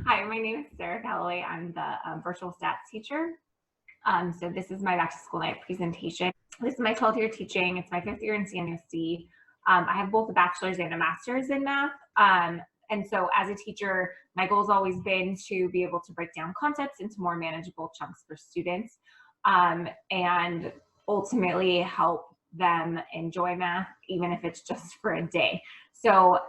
Hi, my name is Sarah Calloway. I'm the virtual stats teacher. So this is my back to school night presentation. This is my 12th year teaching. It's my 5th year in CNSC. I have both a bachelor's and a master's in math. And so as a teacher, my goal has always been to be able to break down concepts into more manageable chunks for students, and ultimately help them enjoy math, even if it's just for a day. So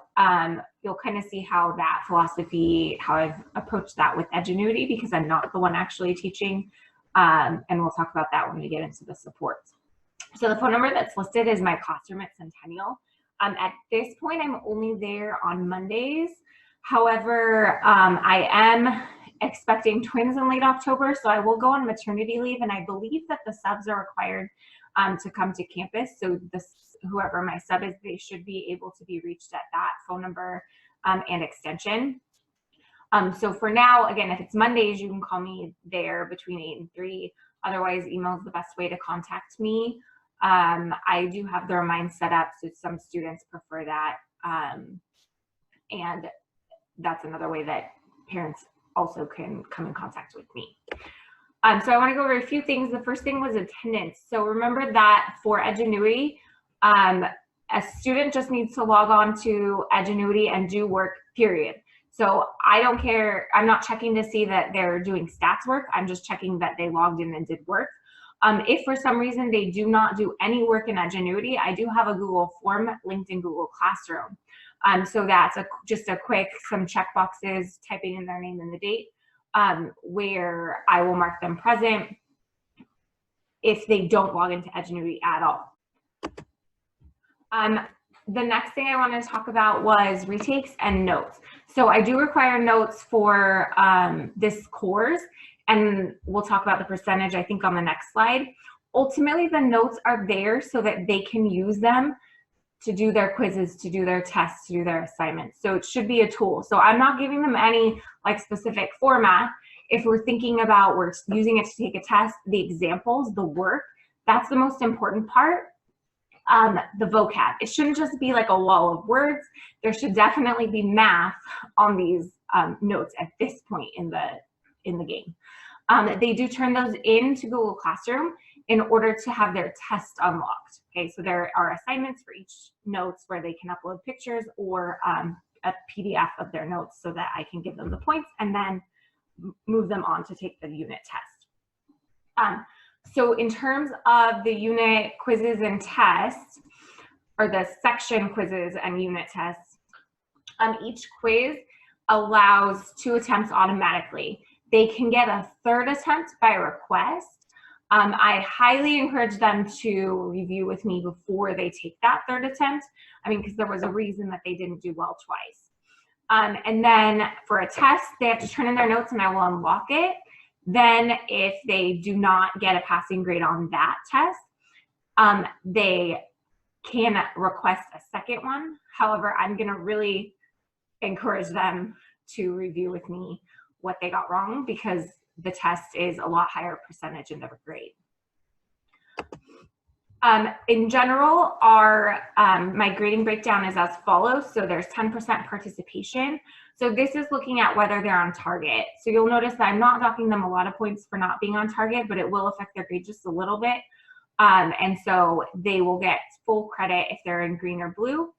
you'll kind of see how that philosophy, how I've approached that with Edgenuity, because I'm not the one actually teaching. And we'll talk about that when we get into the supports. So the phone number that's listed is my classroom at Centennial. At this point, I'm only there on Mondays. However, I am expecting twins in late October, so I will go on maternity leave, and I believe that the subs are required to come to campus. So whoever my sub is, they should be able to be reached at that phone number and extension. So for now, again, if it's Mondays, you can call me there between 8 and 3. Otherwise, email is the best way to contact me. I do have the remind set up, so some students prefer that. And that's another way that parents also can come in contact with me. So I want to go over a few things. The first thing was attendance. So remember that for Edgenuity, a student just needs to log on to Edgenuity and do work, period. So I don't care, I'm not checking to see that they're doing stats work, I'm just checking that they logged in and did work. If for some reason they do not do any work in Edgenuity, I do have a Google form linked in Google Classroom. So that's just a quick, some check boxes, typing in their name and the date, where I will mark them present if they don't log into Edgenuity at all. The next thing I wanted to talk about was retakes and notes. So I do require notes for this course, and we'll talk about the percentage, I think, on the next slide. Ultimately, the notes are there so that they can use them to do their quizzes, to do their tests, to do their assignments. So it should be a tool. So I'm not giving them any like specific format. If we're thinking about we're using it to take a test, the examples, the work, that's the most important part. The vocab. It shouldn't just be like a wall of words. There should definitely be math on these notes at this point in the game. They do turn those into Google Classroom in order to have their test unlocked. Okay, so there are assignments for each notes where they can upload pictures or a PDF of their notes so that I can give them the points and then move them on to take the unit test. So in terms of the unit quizzes and tests, or the section quizzes and unit tests, each quiz allows 2 attempts automatically. They can get a 3rd attempt by request. I highly encourage them to review with me before they take that 3rd attempt. I mean, because there was a reason that they didn't do well twice. And then for a test, they have to turn in their notes and I will unlock it. Then if they do not get a passing grade on that test, they can request a 2nd one. However, I'm gonna really encourage them to review with me what they got wrong, because the test is a lot higher percentage in their grade. In general, my grading breakdown is as follows. So there's 10% participation. So this is looking at whether they're on target. So you'll notice that I'm not docking them a lot of points for not being on target, but it will affect their grade just a little bit. And so they will get full credit if they're in green or blue.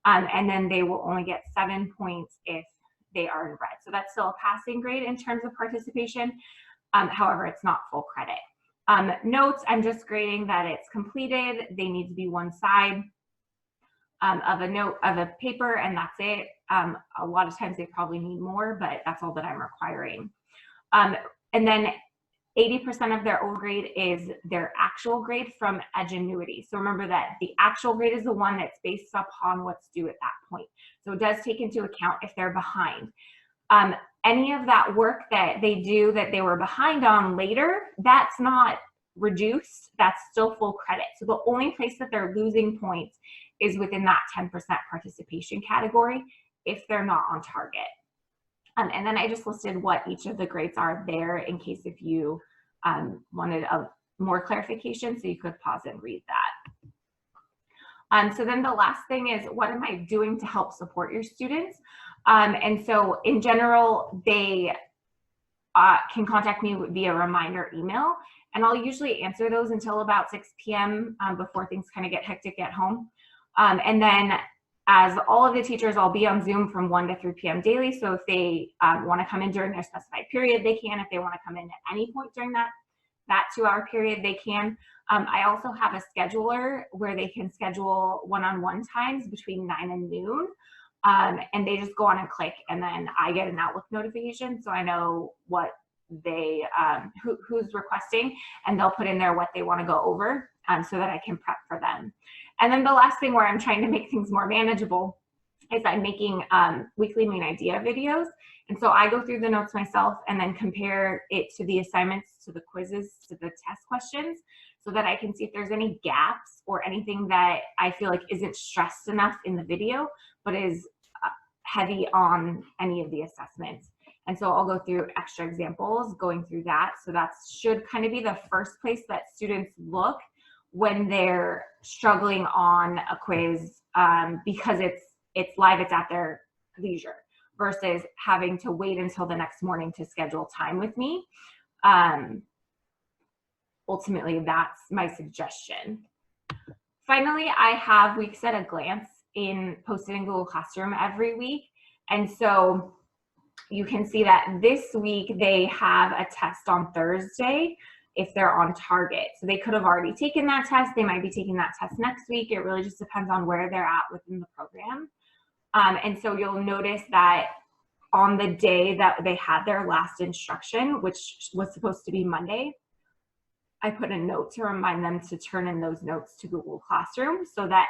And then they will only get 7 points if they are in red. So that's still a passing grade in terms of participation. However, it's not full credit. Notes, I'm just grading that it's completed. They need to be one side of a paper, and that's it. A lot of times they probably need more, but that's all that I'm requiring. And then 80% of their old grade is their actual grade from Edgenuity. So remember that the actual grade is the one that's based upon what's due at that point. So it does take into account if they're behind. Any of that work that they do that they were behind on later, that's not reduced, that's still full credit. So the only place that they're losing points is within that 10% participation category if they're not on target. And then I just listed what each of the grades are there in case if you wanted a more clarification, so you could pause and read that. So then the last thing is, what am I doing to help support your students? And so in general, they can contact me via reminder email, and I'll usually answer those until about 6 p.m. Before things kind of get hectic at home. And then as all of the teachers, I'll be on Zoom from 1 to 3 p.m. daily. So if they want to come in during their specified period, they can. If they want to come in at any point during that 2-hour period, they can. I also have a scheduler where they can schedule one-on-one times between 9 and noon. And they just go on and click, and then I get an Outlook notification, so I know what they who's requesting, and they'll put in there what they want to go over, so that I can prep for them. And then the last thing where I'm trying to make things more manageable is I'm making weekly main idea videos, and so I go through the notes myself and then compare it to the assignments, to the quizzes, to the test questions, so that I can see if there's any gaps or anything that I feel like isn't stressed enough in the video, but is heavy on any of the assessments. And so I'll go through extra examples going through that. So that should kind of be the first place that students look when they're struggling on a quiz, because it's live, it's at their leisure, versus having to wait until the next morning to schedule time with me. Ultimately, that's my suggestion. Finally, I have weeks at a glance posted in Google Classroom every week. And so you can see that this week they have a test on Thursday if they're on target. So they could have already taken that test. They might be taking that test next week. It really just depends on where they're at within the program. And so you'll notice that on the day that they had their last instruction, which was supposed to be Monday, I put a note to remind them to turn in those notes to Google Classroom, so that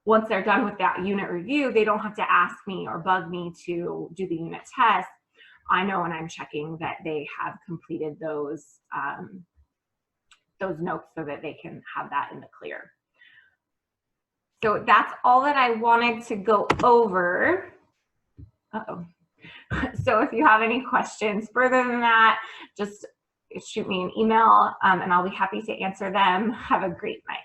once they're done with that unit review, they don't have to ask me or bug me to do the unit test. I know when I'm checking that they have completed those notes, so that they can have that in the clear. So that's all that I wanted to go over. So if you have any questions further than that, just shoot me an email, and I'll be happy to answer them. Have a great night.